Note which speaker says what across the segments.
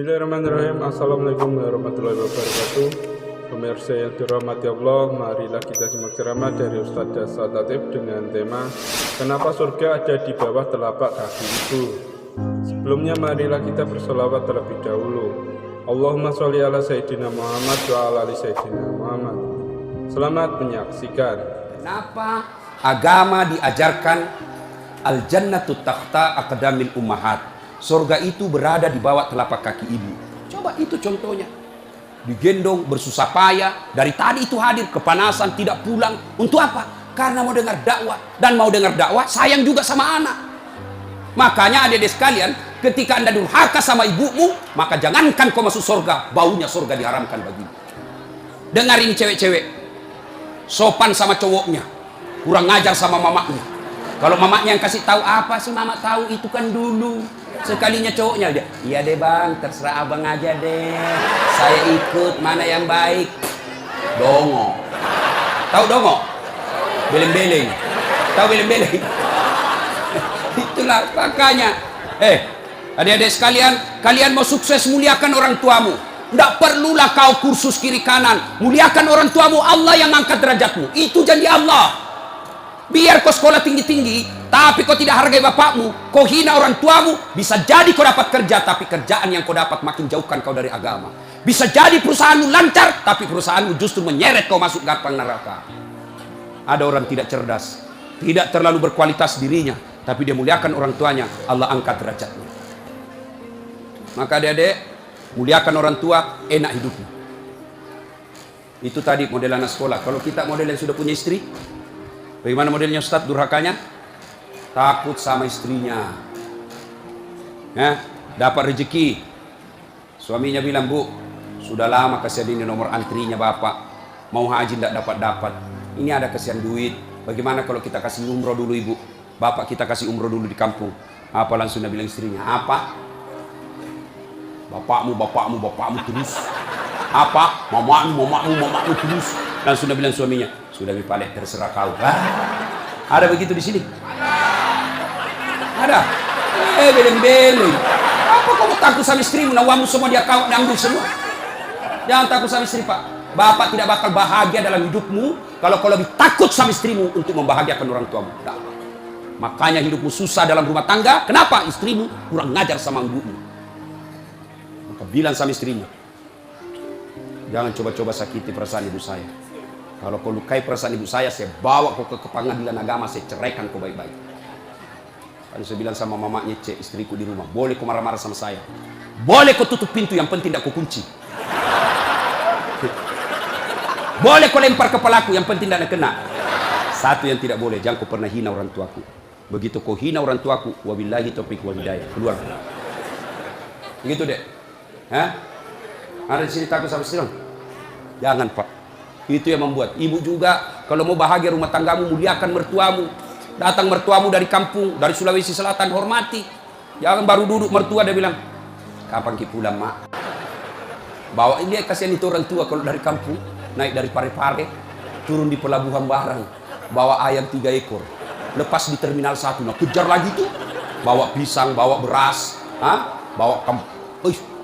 Speaker 1: Bismillahirrahmanirrahim. Assalamualaikum warahmatullahi wabarakatuh. Pemirsa yang dirahmati Allah, marilah kita simak ceramah dari Ustadz Dasa Latif dengan tema Kenapa surga ada di bawah telapak kaki ibu. Sebelumnya marilah kita bersolawat terlebih dahulu. Allahumma sholli ala Sayyidina Muhammad wa ala ali Sayyidina Muhammad. Selamat menyaksikan.
Speaker 2: Kenapa agama diajarkan al-jannatu tahta aqdamil ummahat? Surga itu berada di bawah telapak kaki ibu. Coba itu contohnya. Digendong bersusah payah, dari tadi itu hadir kepanasan, tidak pulang. Untuk apa? Karena mau dengar dakwah. Dan mau dengar dakwah sayang juga sama anak. Makanya adik-adik sekalian, ketika anda durhaka sama ibumu, maka jangankan kau masuk surga, baunya surga diharamkan bagimu. Dengar ini cewek-cewek, sopan sama cowoknya, kurang ngajar sama mamaknya. Kalau mamaknya yang kasih tahu, apa sih mama tahu, itu kan dulu. Sekalinya cowoknya dia, iya deh bang, terserah abang aja deh, saya ikut, mana yang baik. Dongo. Tahu dongo? Beleng-beleng. Tahu beleng-beleng? Itulah makanya. Adik-adik sekalian, kalian mau sukses, muliakan orang tuamu. Tidak perlulah kau kursus kiri kanan. Muliakan orang tuamu, Allah yang angkat derajatmu. Itu janji Allah. Biar kau sekolah tinggi-tinggi, tapi kau tidak hargai bapakmu, kau hina orang tuamu, bisa jadi kau dapat kerja, tapi kerjaan yang kau dapat makin jauhkan kau dari agama. Bisa jadi perusahaanmu lancar, tapi perusahaanmu justru menyeret kau masuk gampang neraka. Ada orang tidak cerdas, tidak terlalu berkualitas dirinya, tapi dia muliakan orang tuanya, Allah angkat derajatnya. Maka adik-adik, muliakan orang tua, enak hidupnya. Itu tadi model anak sekolah. Kalau kita model yang sudah punya istri, bagaimana modelnya Ustadz durhakanya? Takut sama istrinya. Dapat rezeki, suaminya bilang, bu, sudah lama kasihan ini nomor antrinya bapak, mau haji tidak dapat-dapat, ini ada kasihan duit, bagaimana kalau kita kasih umroh dulu ibu, bapak kita kasih umroh dulu di kampung. Apa langsung dia bilang istrinya, apa? Bapakmu terus. Apa? Mamamu terus. Langsung dia bilang suaminya, sudah bipalek, terserah kau. Ada begitu di sini? Ada. Beleng-beleng. Apa kamu takut sama istrimu? Nawamu semua dia kau ambil semua. Jangan takut sama istri, Pak. Bapak tidak bakal bahagia dalam hidupmu kalau kau lebih takut sama istrimu untuk membahagiakan orang tuamu. Nah, makanya hidupmu susah dalam rumah tangga. Kenapa? Istrimu kurang ngajar sama ibumu. Maka bilang sama istrimu, jangan coba-coba sakiti perasaan ibu saya. Kalau kau lukai perasaan ibu saya bawa kau ke pengadilan agama, saya ceraikan kau baik-baik. Lalu saya bilang sama mamanya, cek istriku di rumah, boleh kau marah-marah sama saya, boleh kau tutup pintu, yang penting tidak kau kunci. Boleh kau lempar kepalaku, yang penting tidak kena. Satu yang tidak boleh, jangan kau pernah hina orang tuaku. Begitu kau hina orang tuaku, wabillahi taufiq wal hidayah, keluar. Begitu deh. Ada di sini takut sama istri? Jangan, Pak. Itu yang membuat ibu juga kalau mau bahagia rumah tanggamu, muliakan mertuamu. Datang mertuamu dari kampung, dari Sulawesi Selatan, hormati. Jangan baru duduk mertua dia bilang, kapan kita pulang mak? Bawa dia, kasihan itu orang tua kalau dari kampung, naik dari Parepare, turun di pelabuhan barang, bawa ayam 3 ekor, lepas di terminal 1, nah kejar lagi tuh, bawa pisang, bawa beras, bawa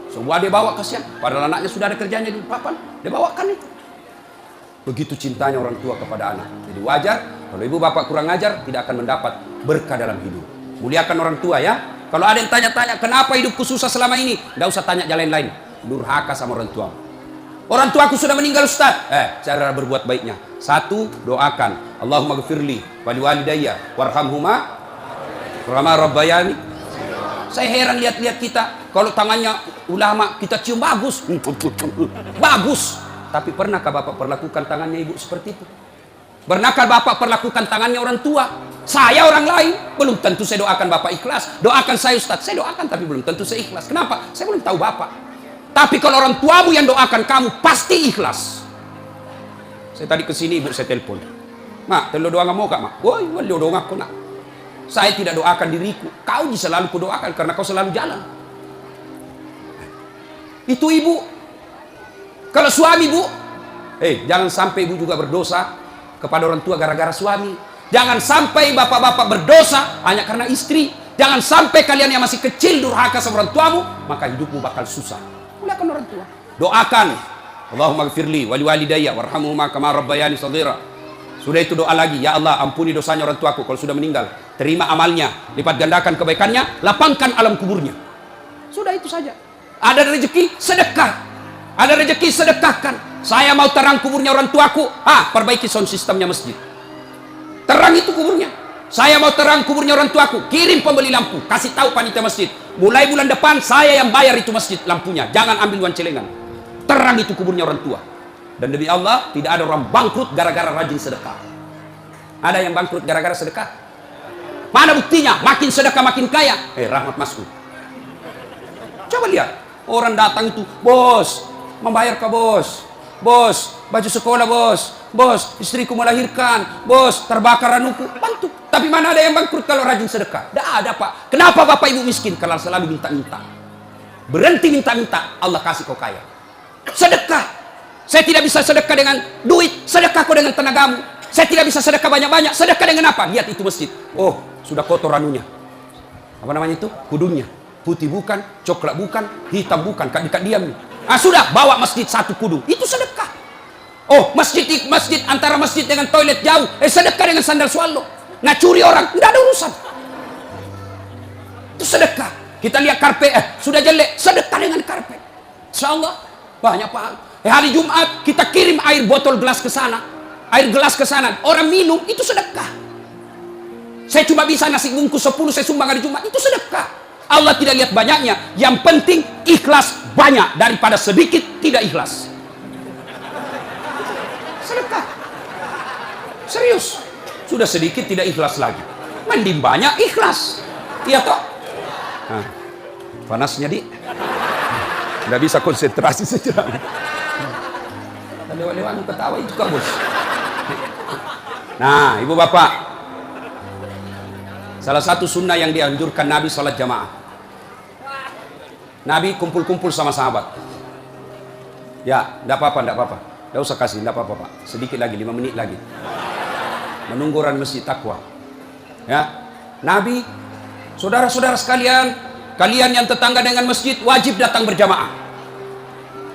Speaker 2: semua dia bawa, kasihan. Padahal anaknya sudah ada kerjanya di papan, dia bawakan itu. Begitu cintanya orang tua kepada anak. Jadi wajar kalau ibu bapak kurang ajar, tidak akan mendapat berkah dalam hidup. Muliakan orang tua ya. Kalau ada yang tanya-tanya, kenapa hidupku susah selama ini? Tidak usah tanya jalan lain. Durhaka sama orang tua. Orang tuaku sudah meninggal Ustaz. Cara berbuat baiknya. 1, doakan. Allahumma gfirli wali walidayya warhamhuma kama rabbayani. Saya heran lihat-lihat kita. Kalau tangannya ulama kita cium bagus. Bagus. Tapi pernahkah bapak perlakukan tangannya ibu seperti itu? Pernahkah bapak perlakukan tangannya orang tua? Saya orang lain, belum tentu saya doakan bapak ikhlas. Doakan saya Ustaz, saya doakan tapi belum tentu saya ikhlas. Kenapa? Saya belum tahu bapak. Tapi kalau orang tuamu yang doakan kamu, pasti ikhlas. Saya tadi kesini ibu saya telepon. Mak, telo doa mau kak mak? Woi, wali doa aku nak. Saya tidak doakan diriku. Kau selalu kudoakan karena kau selalu jalan. Itu ibu. Kalau suami bu, jangan sampai ibu juga berdosa kepada orang tua gara-gara suami. Jangan sampai bapak-bapak berdosa hanya karena istri. Jangan sampai kalian yang masih kecil durhaka sama orang tuamu, maka hidupmu bakal susah. Muliakan orang tua. Doakan, Allahumma gfirli wali walidayya warhamhuma kama rabbayani shaghira. Sudah itu doa lagi, ya Allah ampuni dosanya orang tuaku kalau sudah meninggal. Terima amalnya, lipat gandakan kebaikannya, lapangkan alam kuburnya. Sudah itu saja. Ada rezeki, sedekah. Ada rezeki, sedekahkan. Saya mau terang kuburnya orang tuaku, perbaiki sound sistemnya masjid. Terang itu kuburnya. Saya mau terang kuburnya orang tuaku, kirim pembeli lampu, kasih tahu panitia masjid. Mulai bulan depan saya yang bayar itu masjid lampunya. Jangan ambil uang celengan. Terang itu kuburnya orang tua. Dan demi Allah, tidak ada orang bangkrut gara-gara rajin sedekah. Ada yang bangkrut gara-gara sedekah? Mana buktinya? Makin sedekah makin kaya. Rahmat Mas'ud. Coba lihat, orang datang itu, bos, membayar ke bos. Bos, baju sekolah bos. Bos, istriku melahirkan. Bos, terbakar anuku. Bantu. Tapi mana ada yang bangkrut kalau rajin sedekah? Tidak ada, Pak. Kenapa Bapak Ibu miskin? Kalau selalu minta-minta. Berhenti minta-minta, Allah kasih kau kaya. Sedekah. Saya tidak bisa sedekah dengan duit. Sedekah kau dengan tenagamu. Saya tidak bisa sedekah banyak-banyak. Sedekah dengan apa? Lihat itu masjid. Oh, sudah kotor anunya. Apa namanya itu? Kudunya. Putih bukan, coklat bukan, hitam bukan. Dekat diam. Sudah, bawa masjid satu kudu. Itu sedekah. Oh, masjid antara masjid dengan toilet jauh. Sedekah dengan sandal swallow. Nah, curi orang, tidak ada urusan. Itu sedekah. Kita lihat karpet, sudah jelek, sedekah dengan karpet. Insyaallah banyak pahala. Hari Jumat kita kirim air botol gelas ke sana. Air gelas ke sana, orang minum, itu sedekah. Saya cuma bisa nasi bungkus 10 saya sumbang hari Jumat, itu sedekah. Allah tidak lihat banyaknya, yang penting ikhlas banyak daripada sedikit tidak ikhlas. Sedekah. Serius. Sudah sedikit tidak ikhlas lagi. Mending banyak ikhlas. Iya toh? Nah, panasnya di. Nggak bisa konsentrasi sejenak. Lewat-lewat ketawa itu kak bos. Nah, ibu bapak. Salah satu sunnah yang dianjurkan Nabi sholat jamaah. Nabi kumpul-kumpul sama sahabat. Ya, enggak apa-apa. Enggak usah kasih, enggak apa-apa, Pak. Sedikit lagi, 5 menit lagi. Menunggu orang masjid takwa. Ya. Nabi, saudara-saudara sekalian, kalian yang tetangga dengan masjid wajib datang berjamaah.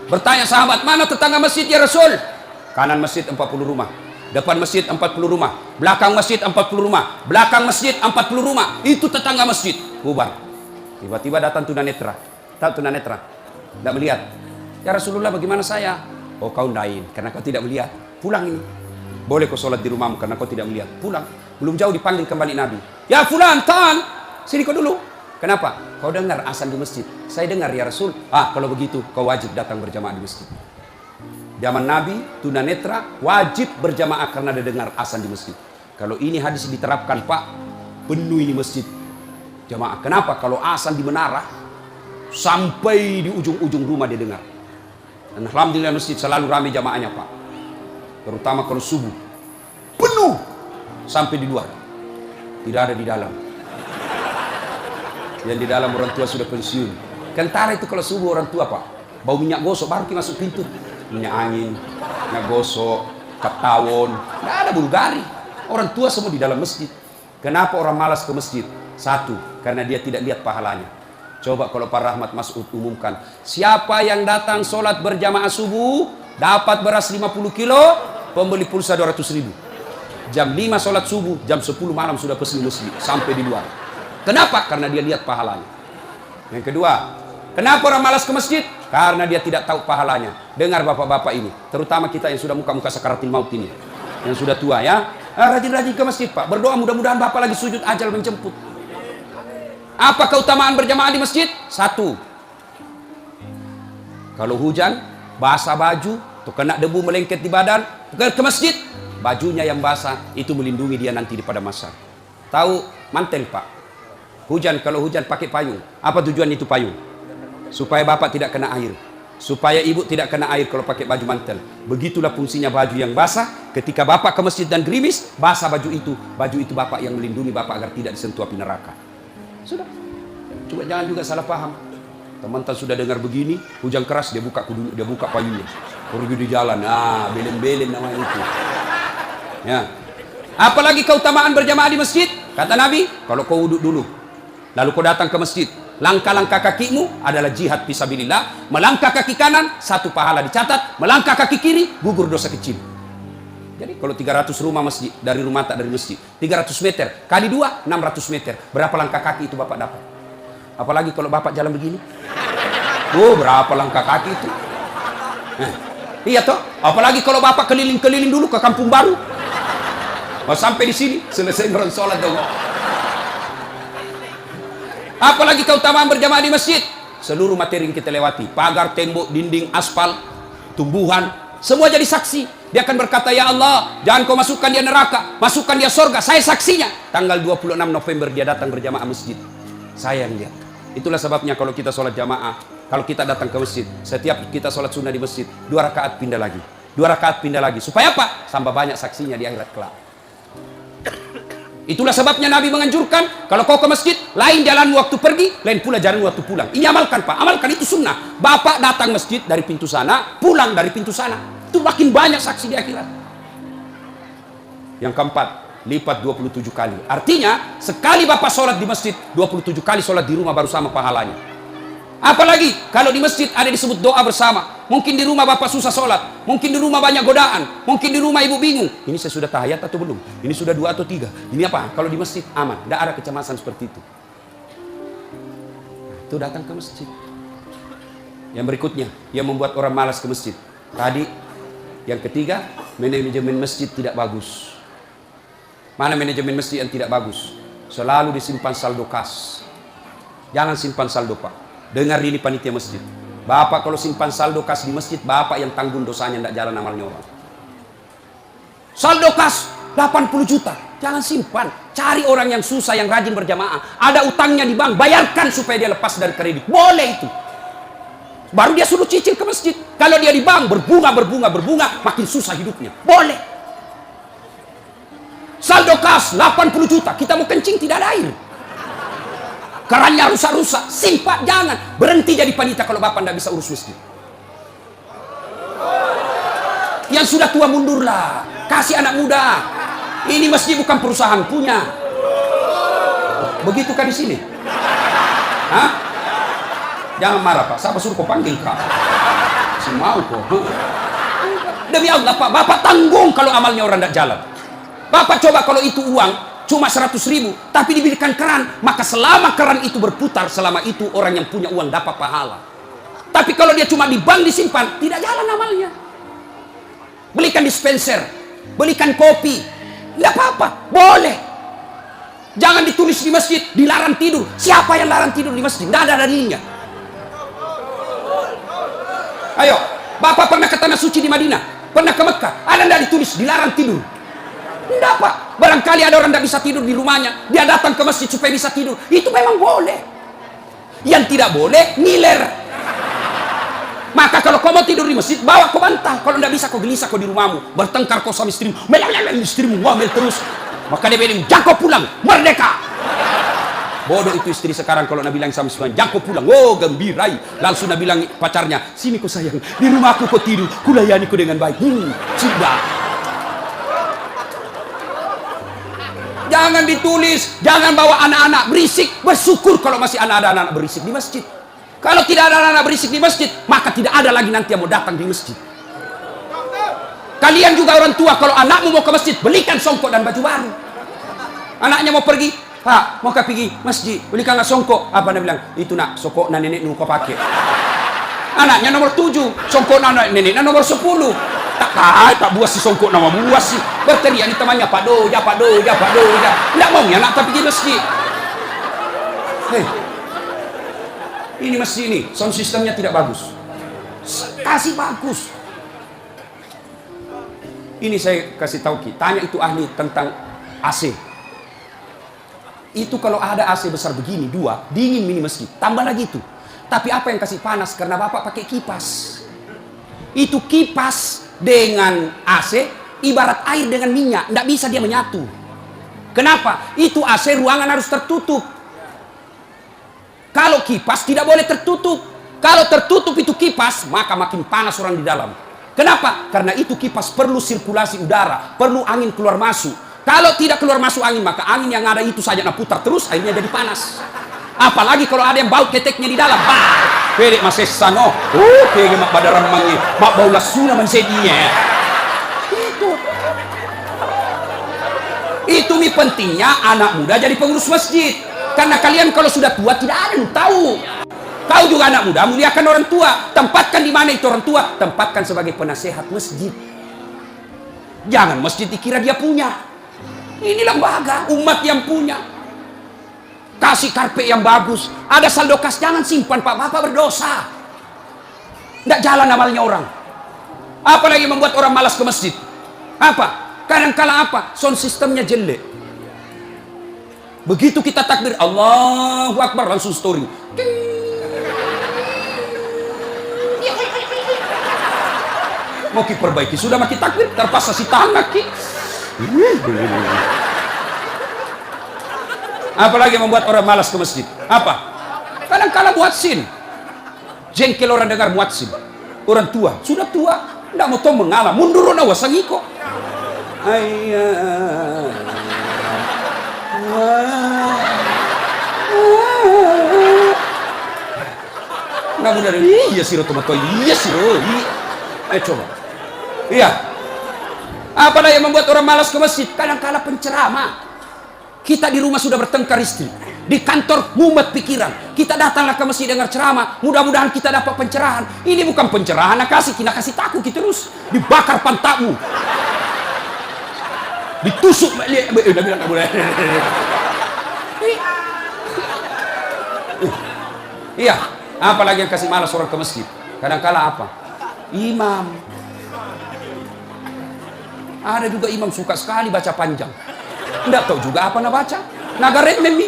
Speaker 2: Bertanya sahabat, mana tetangga masjid ya Rasul? Kanan masjid 40 rumah. Depan masjid 40 rumah. Belakang masjid 40 rumah. Belakang masjid 40 rumah. Itu tetangga masjid. Bubar. Tiba-tiba datang tunanetra. Tahu tunanetra? Tidak melihat. Ya Rasulullah, bagaimana saya? Oh, kau lain karena kau tidak melihat. Pulang ini. Boleh kau sholat di rumahmu karena kau tidak melihat. Pulang. Belum jauh dipanggil kembali Nabi. Ya fulan, tan. Sini kau dulu. Kenapa? Kau dengar azan di masjid. Saya dengar ya Rasul. Kalau begitu kau wajib datang berjamaah di masjid. Zaman Nabi, tunanetra wajib berjamaah karena dia dengar azan di masjid. Kalau ini hadis diterapkan, Pak, penuh ini masjid jamaah. Kenapa? Kalau azan di menara sampai di ujung-ujung rumah dia dengar. Dan alhamdulillah masjid selalu ramai jamaahnya, Pak. Terutama kalau subuh. Penuh sampai di luar. Tidak ada di dalam. Yang di dalam orang tua sudah pensiun. Kentara itu kalau subuh orang tua, Pak. Bau minyak gosok baru kita masuk pintu. Minyak angin, minyak gosok, cap tawon. Tidak ada Bulgari. Orang tua semua di dalam masjid. Kenapa orang malas ke masjid? Satu, karena dia tidak lihat pahalanya. Coba kalau Pak Rahmat Mas'ud umumkan, siapa yang datang sholat berjamaah subuh dapat beras 50 kilo, pembeli pulsa 200.000. Jam 5 sholat subuh, jam 10 malam sudah pesan masjid sampai di luar. Kenapa? Karena dia lihat pahalanya. Yang kedua, kenapa orang malas ke masjid? Karena dia tidak tahu pahalanya. Dengar bapak-bapak ini, terutama kita yang sudah muka-muka sakaratil maut ini, yang sudah tua ya, rajin-rajin ke masjid, Pak. Berdoa mudah-mudahan bapak lagi sujud ajal menjemput. Apa keutamaan berjamaah di masjid? Satu, kalau hujan, basah baju, atau kena debu melengket di badan, ke masjid, bajunya yang basah, itu melindungi dia nanti di pada masa. Tahu mantel, Pak? Hujan, kalau hujan pakai payung. Apa tujuan itu payung? Supaya bapak tidak kena air. Supaya ibu tidak kena air kalau pakai baju mantel. Begitulah fungsinya baju yang basah. Ketika bapak ke masjid dan gerimis, basah baju itu bapak yang melindungi bapak agar tidak disentuh api neraka. Sudah. Coba jangan juga salah paham. Teman-teman sudah dengar begini, hujan keras dia buka payungnya. Pergi di jalan, belen-belen namanya itu. Ya. Apalagi keutamaan berjamaah di masjid? Kata Nabi, kalau kau wudhu dulu, Lalu kau datang ke masjid, langkah-langkah kakimu adalah jihad fisabilillah. Melangkah kaki kanan, 1 pahala dicatat. Melangkah kaki kiri, gugur dosa kecil. Jadi kalau 300 rumah masjid, dari rumah tak dari masjid, 300 meter, kali 2, 600 meter. Berapa langkah kaki itu Bapak dapat? Apalagi kalau Bapak jalan begini. Oh, berapa langkah kaki itu? Iya toh? Apalagi kalau Bapak keliling-keliling dulu ke kampung baru. Mau sampai di sini, selesai sholat dong. Apalagi keutamaan berjamaah di masjid. Seluruh materi yang kita lewati, pagar, tembok, dinding, aspal, tumbuhan, semua jadi saksi. Dia akan berkata, ya Allah, jangan kau masukkan dia neraka, masukkan dia surga. Saya saksinya. Tanggal 26 November dia datang berjamaah masjid. Saya yang lihat. Itulah sebabnya kalau kita sholat jamaah, kalau kita datang ke masjid, setiap kita sholat sunnah di masjid, 2 rakaat pindah lagi. 2 rakaat pindah lagi. Supaya apa? Tambah banyak saksinya di akhirat kelak. Itulah sebabnya Nabi menganjurkan, kalau kau ke masjid, lain jalan waktu pergi, lain pula jalan waktu pulang. Ini amalkan Pak, amalkan, itu sunnah. Bapak datang masjid dari pintu sana, pulang dari pintu sana. Itu makin banyak saksi di akhirat. Yang keempat, lipat 27 kali. Artinya, sekali Bapak sholat di masjid, 27 kali sholat di rumah baru sama pahalanya. Apalagi kalau di masjid ada disebut doa bersama. Mungkin di rumah Bapak susah sholat, mungkin di rumah banyak godaan, mungkin di rumah ibu bingung. Ini saya sudah tahiyat atau belum? Ini sudah 2 atau 3. Ini apa? Kalau di masjid aman, tidak ada kecemasan seperti itu. Itu datang ke masjid. Yang berikutnya, yang membuat orang malas ke masjid. Tadi, yang ketiga, manajemen masjid tidak bagus. Mana manajemen masjid yang tidak bagus? Selalu disimpan saldo kas. Jangan simpan saldo Pak. Dengar ini panitia masjid. Bapak kalau simpan saldo kas di masjid, Bapak yang tanggung dosanya, tidak jalan amalnya orang. Saldo kas 80 juta. Jangan simpan. Cari orang yang susah, yang rajin berjamaah. Ada utangnya di bank, bayarkan supaya dia lepas dari kredit. Boleh itu. Baru dia suruh cicil ke masjid. Kalau dia di bank, berbunga, makin susah hidupnya. Boleh. Saldo kas 80 juta. Kita mau kencing, tidak ada air. Kerannya rusak-rusak, simpan, jangan. Berhenti jadi panitia kalau Bapak tidak bisa urus masjid. Yang sudah tua mundurlah, kasih anak muda. Ini masjid bukan perusahaan punya. Begitukah di sini? Hah? Jangan marah Pak, siapa suruh kau panggil Kak? Si mau kok. Demi Allah Pak, Bapak tanggung kalau amalnya orang tidak jalan. Bapak coba kalau itu uang cuma 100.000, tapi diberikan keran, maka selama keran itu berputar, selama itu orang yang punya uang dapat pahala. Tapi kalau dia cuma di bank disimpan, tidak jalan amalnya. Belikan dispenser, belikan kopi, tidak apa-apa, boleh. Jangan ditulis di masjid, dilarang tidur. Siapa yang larang tidur di masjid? Tidak ada dalilnya. Ayo, Bapak pernah ke tanah suci di Madinah, pernah ke Mekah, ada tidak ditulis dilarang tidur? Tidak Pak, barangkali ada orang tidak bisa tidur di rumahnya, dia datang ke masjid supaya bisa tidur, itu memang boleh. Yang tidak boleh, ngiler. Maka kalau kau mau tidur di masjid, bawa kau bantal. Kalau tidak bisa, kau gelisah kau di rumahmu, bertengkar kau sama istrimu, istrimu ngomel terus, maka dia bilang, jangan kau pulang, merdeka. Bodoh itu istri sekarang kalau Nabi bilang sama suami, jangan kau pulang, oh gembirai. Langsung Nabi bilang pacarnya, sini kau sayang, di rumahku kau tidur, kulayani kau dengan baik. Sudah. Jangan ditulis, jangan bawa anak-anak berisik. Bersyukur kalau masih ada anak-anak berisik di masjid. Kalau tidak ada anak-anak berisik di masjid, maka tidak ada lagi nanti yang mau datang di masjid. Kalian juga orang tua, kalau anakmu mau ke masjid, belikan songkok dan baju baru. Anaknya mau pergi, Pak, mau pergi masjid, belikan songkok. Apa dia bilang? Itu nak, songkok nenek nu kau pakai. Anaknya nomor 7, songkok nenek nomor 10. Tak buas si songkok nama buas sih. Berteriak ini temannya Pak Doja. Tidak mau ya nak tapi pergi masjid. Hei, ini masjid ini sound systemnya tidak bagus. Kasih bagus. Ini saya kasih tahu Ki, tanya itu ahli tentang AC. Itu kalau ada AC besar begini 2, dingin mini masjid, tambah lagi itu. Tapi apa yang kasih panas? Karena Bapak pakai kipas. Itu kipas dengan AC ibarat air dengan minyak, tidak bisa dia menyatu. Kenapa? Itu AC ruangan harus tertutup. Kalau kipas tidak boleh tertutup. Kalau tertutup itu kipas, maka makin panas orang di dalam. Kenapa? Karena itu kipas perlu sirkulasi udara, perlu angin keluar masuk. Kalau tidak keluar masuk angin, maka angin yang ada itu saja putar terus, akhirnya jadi panas. Apalagi kalau ada yang bau keteknya di dalam. Pede masih sano. Pede mak badaran mangi. Mak bau lasuna man sedinya. Itu mi pentingnya anak muda jadi pengurus masjid. Karena kalian kalau sudah tua tidak ada yang tahu. Kau juga anak muda, muliakan orang tua. Tempatkan di mana itu orang tua? Tempatkan sebagai penasehat masjid. Jangan masjid dikira dia punya. Ini lembaga, umat yang punya. Kasih karpet yang bagus. Ada saldo kas, jangan simpan Pak, Bapak berdosa. Tidak jalan amalnya orang. Apalagi membuat orang malas ke masjid. Apa? Kadang-kala apa? Sound sistemnya jelek. Begitu kita takbir, Allahu Akbar, langsung story. Mau perbaiki, sudah makin takbir, terpaksa si tangan ki. Apalagi membuat orang malas ke masjid. Apa? Kadang-kala buat sin. Jengkel orang dengar muadzin. Orang tua, sudah tua, tidak mau tahu mengalah, mundur na wasangiko. Nah benar, iya siro tomato, iya siro. Coba. Iya. Apa yang membuat orang malas ke masjid? Kadang-kala penceramah. Kita di rumah sudah bertengkar istri, di kantor mumet pikiran. Kita datanglah ke masjid dengar ceramah. Mudah-mudahan kita dapat pencerahan. Ini bukan pencerahan, kita kasih takut kita terus. Dibakar pantatmu. Ditusuk. Bilang boleh. Iya. Apalagi yang kasih malas orang ke masjid? Kadang-kala apa? Imam. Ada juga imam suka sekali baca panjang. Tidak tahu juga apa nak baca. Nagaret memi.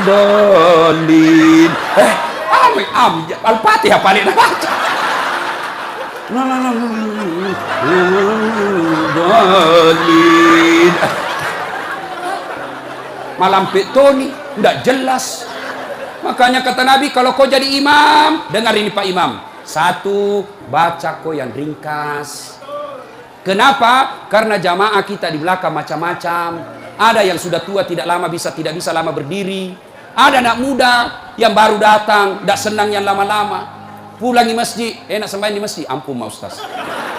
Speaker 2: Dolin. Al-Fatihah paling nak baca. Dolin. Malam petoni, tidak jelas. Makanya kata Nabi, kalau kau jadi imam, dengar ini Pak Imam. Satu, baca kau yang ringkas. Kenapa? Karena jamaah kita di belakang macam-macam. Ada yang sudah tua tidak bisa lama berdiri. Ada anak muda yang baru datang, tidak senang yang lama-lama. Pulang di masjid, enak sembahyang di masjid. Ampun Ustaz.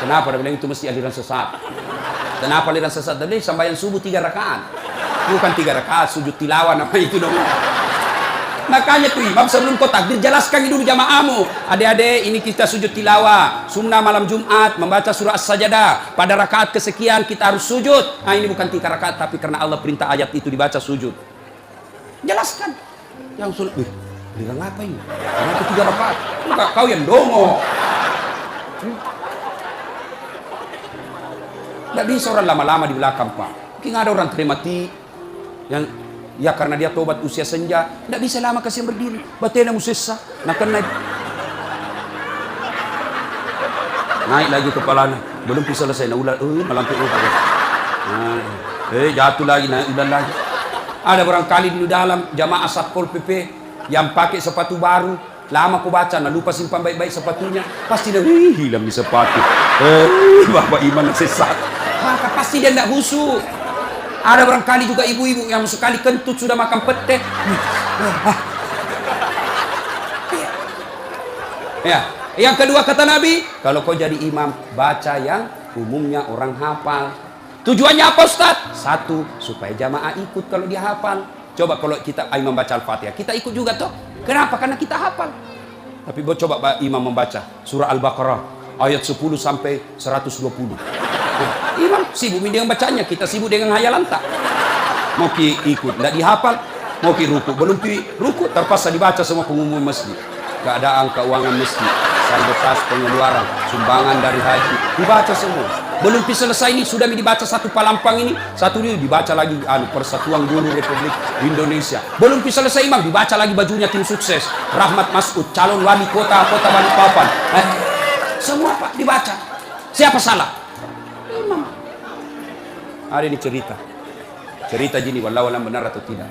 Speaker 2: Kenapa? Dia bilang itu masjid aliran sesat. Kenapa aliran sesat? Dia sembahyang subuh 3 rakaat. Bukan 3 rakaat, sujud tilawah nama itu dong. Makanya tuh imam sebelum kau takbir jelaskan dulu jamaahmu. Adik-adik, ini kita sujud tilawah. Sunnah malam Jumat membaca surah As-Sajdah. Pada rakaat kesekian kita harus sujud. Nah ini bukan 3 rakaat, tapi karena Allah perintah ayat itu dibaca sujud. Jelaskan. Yang sulit, bilang apa ini? Kenapa 3 rakaat? Enggak, kau yang dongo. Tidak bisa orang lama-lama di belakang Pak. Mungkin ada orang terima yang ya karena dia tobat usia senja, tidak bisa lama kasih berdiri. Batena musissa, naik lagi kepalanya, belum bisa selesai. Melampir jatuh lagi, udah lagi. Ada barangkali di dalam jamaah Satpol PP yang pakai sepatu baru, lama aku baca, lupa simpan baik-baik sepatunya, pasti dia hilang di sepatu. Bapak iman sesat, maka pasti dia tidak khusyuk. Ada barangkali juga ibu-ibu yang sekali kentut sudah makan pete. Ya, yang kedua kata Nabi, kalau kau jadi imam, baca yang umumnya orang hafal. Tujuannya apa Ustaz? Satu, supaya jamaah ikut kalau dia hafal. Coba kalau kita imam baca Al-Fatihah, kita ikut juga toh. Kenapa? Karena kita hafal. Tapi coba imam membaca surah Al-Baqarah ayat 10 sampai 120. Imam sibuk dengan bacanya, kita sibuk dengan hayalan tak. Mau ikut, tidak dihafal. Mau ruku, belum ruku, terpaksa dibaca semua pengumuman masjid. Keadaan keuangan masjid, saldo kas pengeluaran, sumbangan dari haji, dibaca semua. Belum selesai ini sudah dibaca satu palampang ini, satu ini dibaca lagi Persatuan Guru Republik Indonesia. Belum selesai imam dibaca lagi bajunya tim sukses, Rahmat Masud, calon wali kota Balikpapan. Semua Pak dibaca. Siapa salah? Imam. Ada ini cerita gini, wallahu alam benar atau tidak.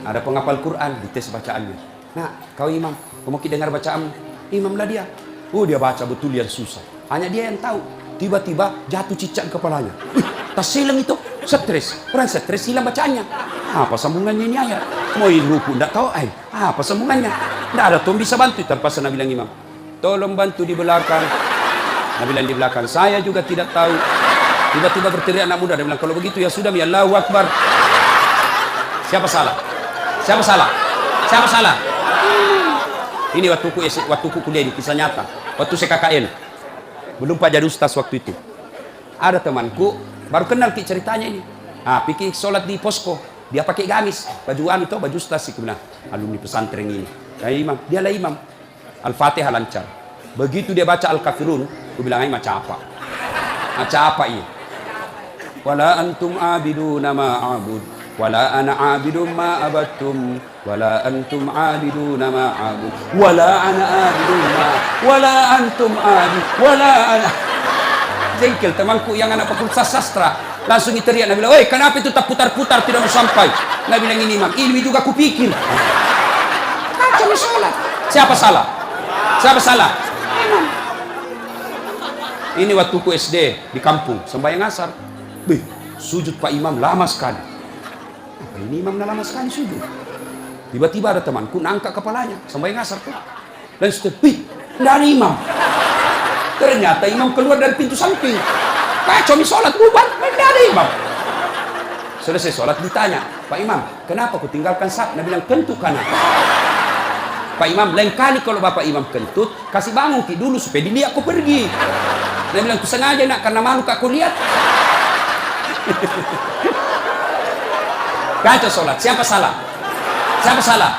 Speaker 2: Ada penghafal Quran dites bacaannya. Nah, kau imam, kau mau dengar bacaan imam lah dia. Dia baca betul yang susah. Hanya dia yang tahu. Tiba-tiba jatuh cicak kepalanya. Tas silang itu. Stres, orang stres hilang bacaannya. Apa sambungannya ini ayat? Mau ruku, enggak tahu apa sambungannya? Enggak ada tuh bisa bantu. Tanpa sana bilang imam, tolong bantu di belakang. Nah bilang di belakang, saya juga tidak tahu. Tiba-tiba berteriak anak muda, dia bilang, kalau begitu ya sudah, ya Allahu Akbar. Siapa salah? Siapa salah? Siapa salah? Ini waktuku kuliah ini, kisah nyata. Waktu saya KKN, belum Pak jadi ustaz waktu itu. Ada temanku, baru kenal ceritanya ini. Pikir sholat di posko, dia pakai gamis, baju itu, baju ustaz sih. Bilang, alumni pesantren ini. Imam, dialah imam. Al-Fatihah lancar. Begitu dia baca Al-Kafirun, aku bilang, macam apa? Macam apa ini? Wala antum abiduna ma'abud, wala ana abidun ma'abattum, wala antum abiduna ma'abud, wala ana abidun wala antum abid, wala ana. Jengkel temanku yang anak fakultas sastra, langsung teriak. Nabi bilang, kenapa itu tak putar-putar tidak mau sampai? Nabi bilang, ini imam, ini juga kupikir. Kacau sholat. Siapa salah? Siapa salah? Imam. Ini waktuku SD di kampung, sembahyang asar. Sujud Pak Imam lama sekali. Ini imam lama sekali sujud. Tiba-tiba ada temanku nangkat kepalanya, sembahyang asar tuh. Dan sudah, tidak ada imam. Ternyata imam keluar dari pintu samping. Kacau sholat, bubar, tidak ada imam. Selesai sholat ditanya, Pak Imam, kenapa aku tinggalkan saf? Nabi bilang, kentut kanan. Pak Imam, lain kali kalau Bapak Imam kentut, kasih bangun dulu supaya dilihat aku pergi. Nabi bilang, aku sengaja nak, karena malu aku lihat. Kacau sholat. Siapa salah? Siapa salah?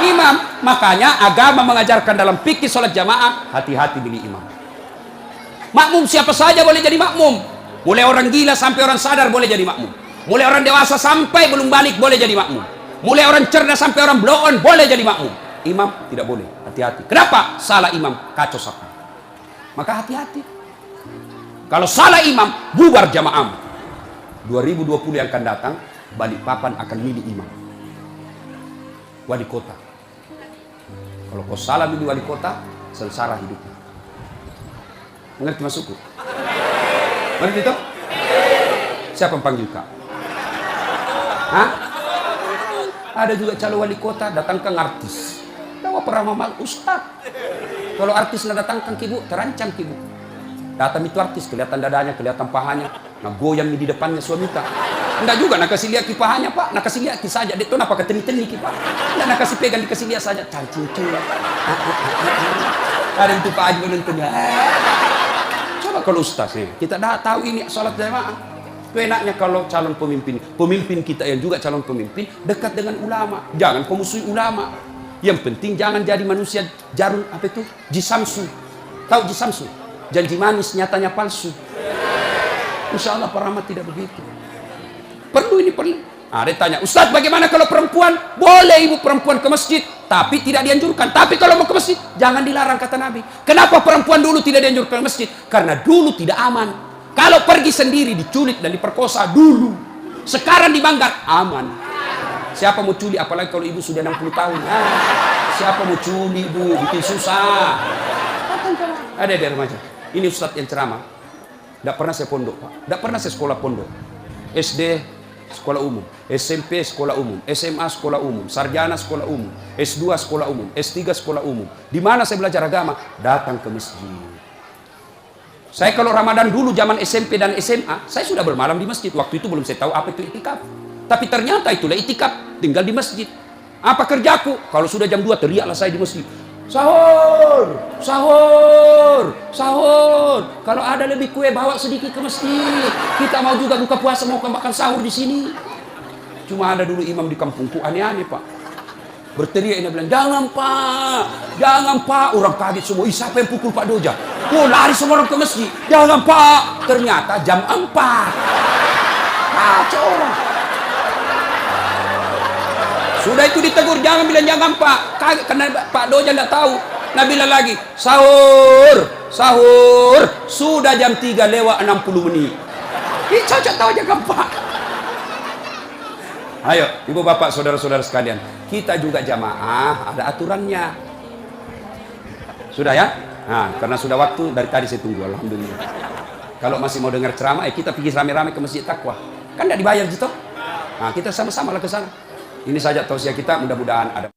Speaker 2: Imam. Makanya agama mengajarkan dalam fikih sholat jamaah, hati-hati pilih imam. Makmum siapa saja boleh jadi makmum. Mulai orang gila sampai orang sadar boleh jadi makmum. Mulai orang dewasa sampai belum balik boleh jadi makmum. Mulai orang cerdas sampai orang blow on boleh jadi makmum. Imam tidak boleh. Hati-hati. Kenapa? Salah imam, kacau sapu. Maka hati-hati. Kalau salah imam, bubar jamaah. 2020 yang akan datang, Balikpapan akan milih imam wali kota. Kalau kau salah milih wali kota, sengsara hidupnya. Mengerti maksudku? Mengerti itu? Siapa yang panggil kak? Hah? Ada juga calon wali kota datangkan artis. Tahu pernah mamal ustaz. Kalau artis nak datangkan kibu, terancam kibu. Datang itu artis, kelihatan dadanya, kelihatan pahanya. Nah goyang di depannya suami tak. Enggak juga, nak kasih lihat kipahanya pak. Nak kasih lihat saja. Dia tu nak pakai teni-teni kipah. Enggak nak kasih pegang, dikasih lihat saja. Cancing-cing. Ada itu pak Haji menontonnya. Coba kalau ustaz ya, kita dah tahu ini sholat jamaah. Itu enaknya kalau calon pemimpin kita yang juga calon pemimpin dekat dengan ulama. Jangan pemusuhi ulama. Yang penting jangan jadi manusia jarum apa itu? Jisamsu. Tahu jisamsu? Janji manis nyatanya palsu. Insya Allah para rahmat tidak begitu. Perlu ini perlu. Dia tanya, Ustaz bagaimana kalau perempuan? Boleh ibu perempuan ke masjid, tapi tidak dianjurkan. Tapi kalau mau ke masjid, jangan dilarang kata Nabi. Kenapa perempuan dulu tidak dianjurkan ke masjid? Karena dulu tidak aman. Kalau pergi sendiri diculik dan diperkosa dulu. Sekarang di Banggar aman. Siapa mau culik? Apalagi kalau ibu sudah 60 tahun. Siapa mau culik bu? Bikin susah. Ada di remaja. Ini Ustaz yang ceramah. Tidak pernah saya pondok pak. Tidak pernah saya sekolah pondok. SD sekolah umum, SMP sekolah umum, SMA sekolah umum, sarjana sekolah umum, S2 sekolah umum, S3 sekolah umum. Di mana saya belajar agama? Datang ke masjid. Saya kalau Ramadan dulu zaman SMP dan SMA, saya sudah bermalam di masjid. Waktu itu belum saya tahu apa itu itikaf. Tapi ternyata itulah itikaf, tinggal di masjid. Apa kerjaku? Kalau sudah jam 2 teriaklah saya di masjid. Sahur, sahur, sahur. Kalau ada lebih kue bawa sedikit ke masjid. Kita mau juga buka puasa mau makan sahur di sini. Cuma ada dulu imam di kampungku aneh-aneh pak. Berteriak ini bilang jangan pak. Orang kaget semua. Siapa yang pukul Pak Doja? Lari semua orang ke masjid. Jangan pak. Ternyata jam 4. Kacau orang. Sudah itu ditegur, jangan bilang jangan pak. Kaget karena Pak Doja tidak tahu. Nabi bilang lagi, sahur, sahur. Sudah jam 3 lewat 60 menit. Ini cocok tahu jangan pak. Ayo, ibu bapak, saudara-saudara sekalian. Kita juga jamaah, ada aturannya. Sudah ya? Nah, karena sudah waktu, dari tadi saya tunggu, alhamdulillah. Kalau masih mau dengar ceramah, kita pergi rame-rame ke Masjid Taqwa. Kan tidak dibayar gitu. Nah, kita sama-sama lah ke sana. Ini saja tausiah kita, mudah-mudahan ada